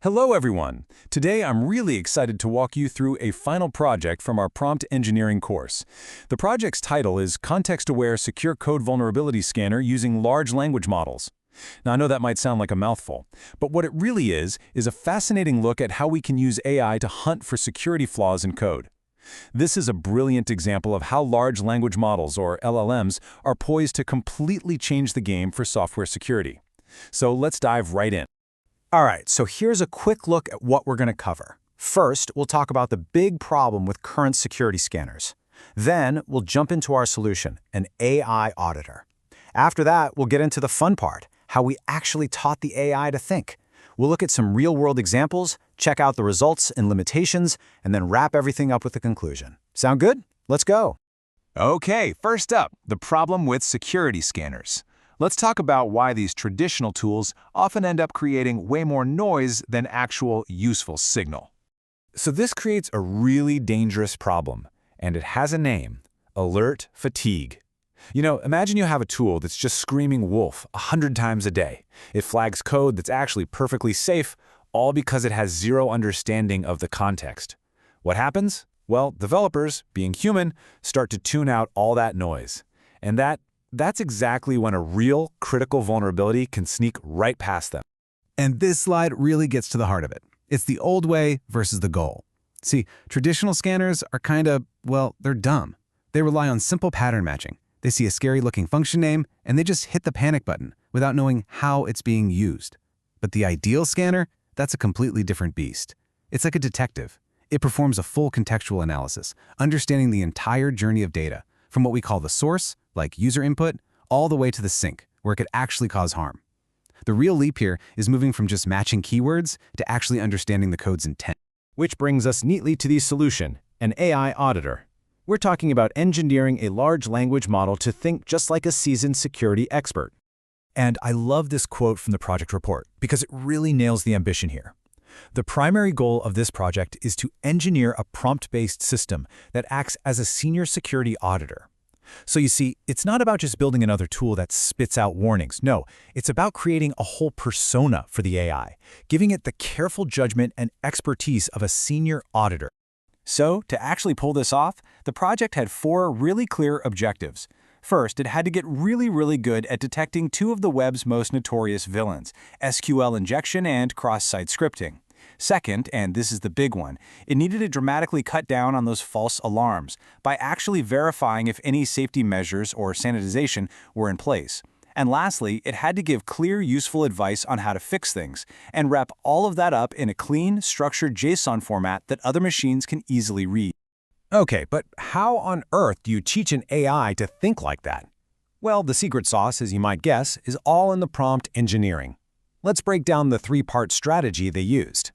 Hello everyone! Today I'm really excited to walk you through a final project from our prompt engineering course. The project's title is Context-Aware Secure Code Vulnerability Scanner Using Large Language Models. Now I know that might sound like a mouthful, but what it really is a fascinating look at how we can use AI to hunt for security flaws in code. This is a brilliant example of how large language models, or LLMs, are poised to completely change the game for software security. So let's dive right in. All right, so here's a quick look at what we're going to cover. First, we'll talk about the big problem with current security scanners. Then, we'll jump into our solution, an AI auditor. After that, we'll get into the fun part, how we actually taught the AI to think. We'll look at some real-world examples, check out the results and limitations, and then wrap everything up with a conclusion. Sound good? Let's go. Okay, first up, the problem with security scanners. Let's talk about why these traditional tools often end up creating way more noise than actual useful signal. So this creates a really dangerous problem, and it has a name: alert fatigue. Imagine you have a tool that's just screaming wolf 100 times a day. It flags code that's actually perfectly safe, all because it has zero understanding of the context. What happens? Well, developers, being human, start to tune out all that noise. And that's exactly when a real, critical vulnerability can sneak right past them. And this slide really gets to the heart of it. It's the old way versus the goal. See, traditional scanners are they're dumb. They rely on simple pattern matching. They see a scary-looking function name, and they just hit the panic button without knowing how it's being used. But the ideal scanner, that's a completely different beast. It's like a detective. It performs a full contextual analysis, understanding the entire journey of data, from what we call the source, like user input, all the way to the sink, where it could actually cause harm. The real leap here is moving from just matching keywords to actually understanding the code's intent. Which brings us neatly to the solution, an AI auditor. We're talking about engineering a large language model to think just like a seasoned security expert. And I love this quote from the project report because it really nails the ambition here. The primary goal of this project is to engineer a prompt-based system that acts as a senior security auditor. So you see, it's not about just building another tool that spits out warnings. No, it's about creating a whole persona for the AI, giving it the careful judgment and expertise of a senior auditor. So, to actually pull this off, the project had 4 really clear objectives. First, it had to get really good at detecting 2 of the web's most notorious villains, SQL injection and cross-site scripting. Second, and this is the big one, it needed to dramatically cut down on those false alarms by actually verifying if any safety measures or sanitization were in place. And lastly, it had to give clear, useful advice on how to fix things, and wrap all of that up in a clean, structured JSON format that other machines can easily read. Okay, but how on earth do you teach an AI to think like that? Well, the secret sauce, as you might guess, is all in the prompt engineering. Let's break down the 3-part strategy they used.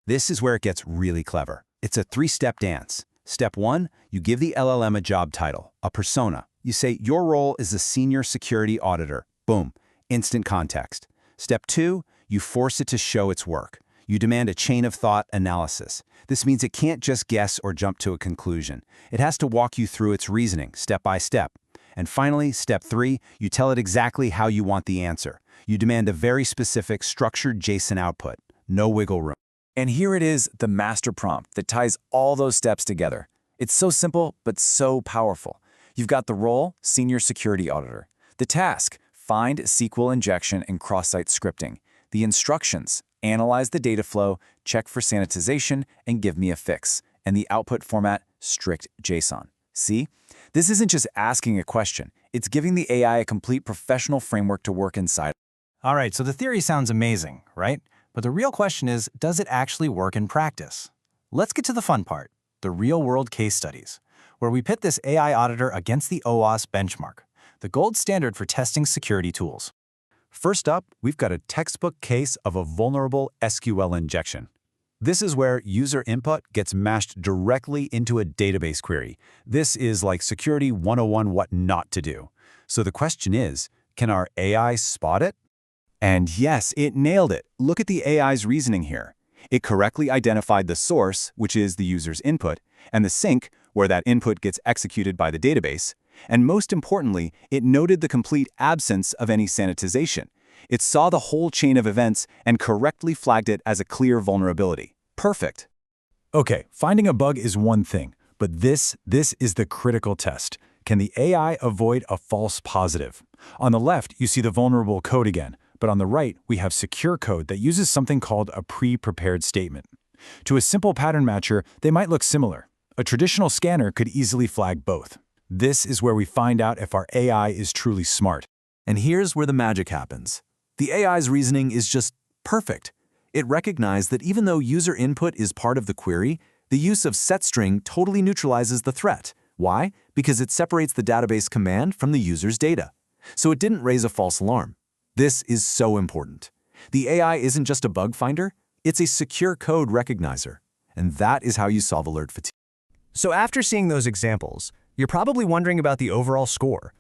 This is where it gets really clever. It's a 3-step dance. Step 1, you give the LLM a job title, a persona. You say your role is a senior security auditor. Boom, instant context. Step 2, you force it to show its work. You demand a chain of thought analysis. This means it can't just guess or jump to a conclusion. It has to walk you through its reasoning, step by step. And finally, step 3, you tell it exactly how you want the answer. You demand a very specific, structured JSON output. No wiggle room. And here it is, the master prompt that ties all those steps together. It's so simple, but so powerful. You've got the role, Senior Security Auditor. The task, find SQL injection and cross-site scripting. The instructions, analyze the data flow, check for sanitization, and give me a fix. And the output format, strict JSON. See? This isn't just asking a question. It's giving the AI a complete professional framework to work inside. All right, so the theory sounds amazing, right? But the real question is, does it actually work in practice? Let's get to the fun part, the real-world case studies, where we pit this AI auditor against the OWASP benchmark, the gold standard for testing security tools. First up, we've got a textbook case of a vulnerable SQL injection. This is where user input gets mashed directly into a database query. This is like Security 101 what not to do. So the question is, can our AI spot it? And yes, it nailed it. Look at the AI's reasoning here. It correctly identified the source, which is the user's input, and the sink, where that input gets executed by the database. And most importantly, it noted the complete absence of any sanitization. It saw the whole chain of events and correctly flagged it as a clear vulnerability. Perfect. Okay, finding a bug is one thing, but this is the critical test. Can the AI avoid a false positive? On the left, you see the vulnerable code again, but on the right, we have secure code that uses something called a pre-prepared statement. To a simple pattern matcher, they might look similar. A traditional scanner could easily flag both. This is where we find out if our AI is truly smart. And here's where the magic happens. The AI's reasoning is just perfect. It recognized that even though user input is part of the query, the use of setString totally neutralizes the threat. Why? Because it separates the database command from the user's data. So it didn't raise a false alarm. This is so important. The AI isn't just a bug finder, it's a secure code recognizer. And that is how you solve alert fatigue. So after seeing those examples, you're probably wondering about the overall score.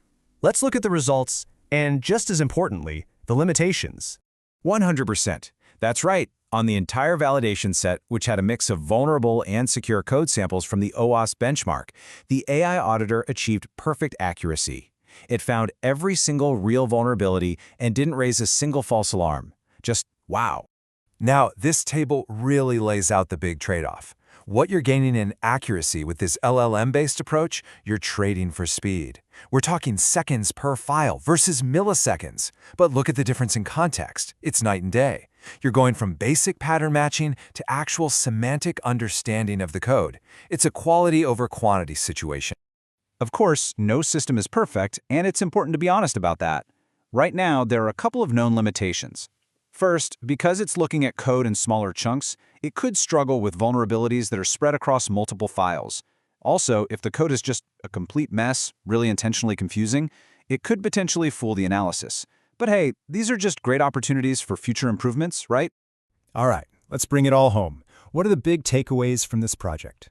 Let's look at the results and, just as importantly, the limitations. 100%. That's right. On the entire validation set, which had a mix of vulnerable and secure code samples from the OWASP benchmark, the AI auditor achieved perfect accuracy. It found every single real vulnerability and didn't raise a single false alarm. Just wow. Now, this table really lays out the big trade-off. What you're gaining in accuracy with this LLM-based approach, you're trading for speed. We're talking seconds per file versus milliseconds. But look at the difference in context. It's night and day. You're going from basic pattern matching to actual semantic understanding of the code. It's a quality over quantity situation. Of course, no system is perfect, and it's important to be honest about that. Right now, there are a couple of known limitations. First, because it's looking at code in smaller chunks, it could struggle with vulnerabilities that are spread across multiple files. Also, if the code is just a complete mess, really intentionally confusing, it could potentially fool the analysis. But hey, these are just great opportunities for future improvements, right? All right, let's bring it all home. What are the big takeaways from this project?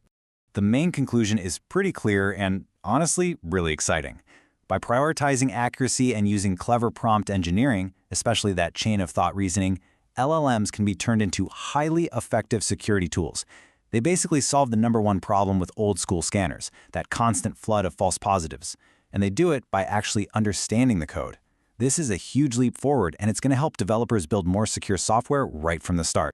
The main conclusion is pretty clear and, honestly, really exciting. By prioritizing accuracy and using clever prompt engineering, especially that chain of thought reasoning, LLMs can be turned into highly effective security tools. They basically solve the #1 problem with old-school scanners, that constant flood of false positives. And they do it by actually understanding the code. This is a huge leap forward, and it's going to help developers build more secure software right from the start.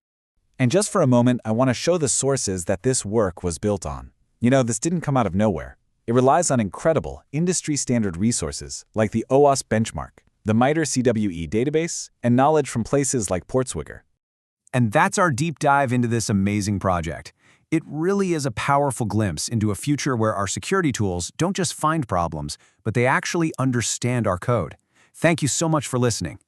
And just for a moment, I want to show the sources that this work was built on. You know, this didn't come out of nowhere. It relies on incredible, industry-standard resources like the OWASP benchmark, the MITRE CWE database, and knowledge from places like Portswigger. And that's our deep dive into this amazing project. It really is a powerful glimpse into a future where our security tools don't just find problems, but they actually understand our code. Thank you so much for listening.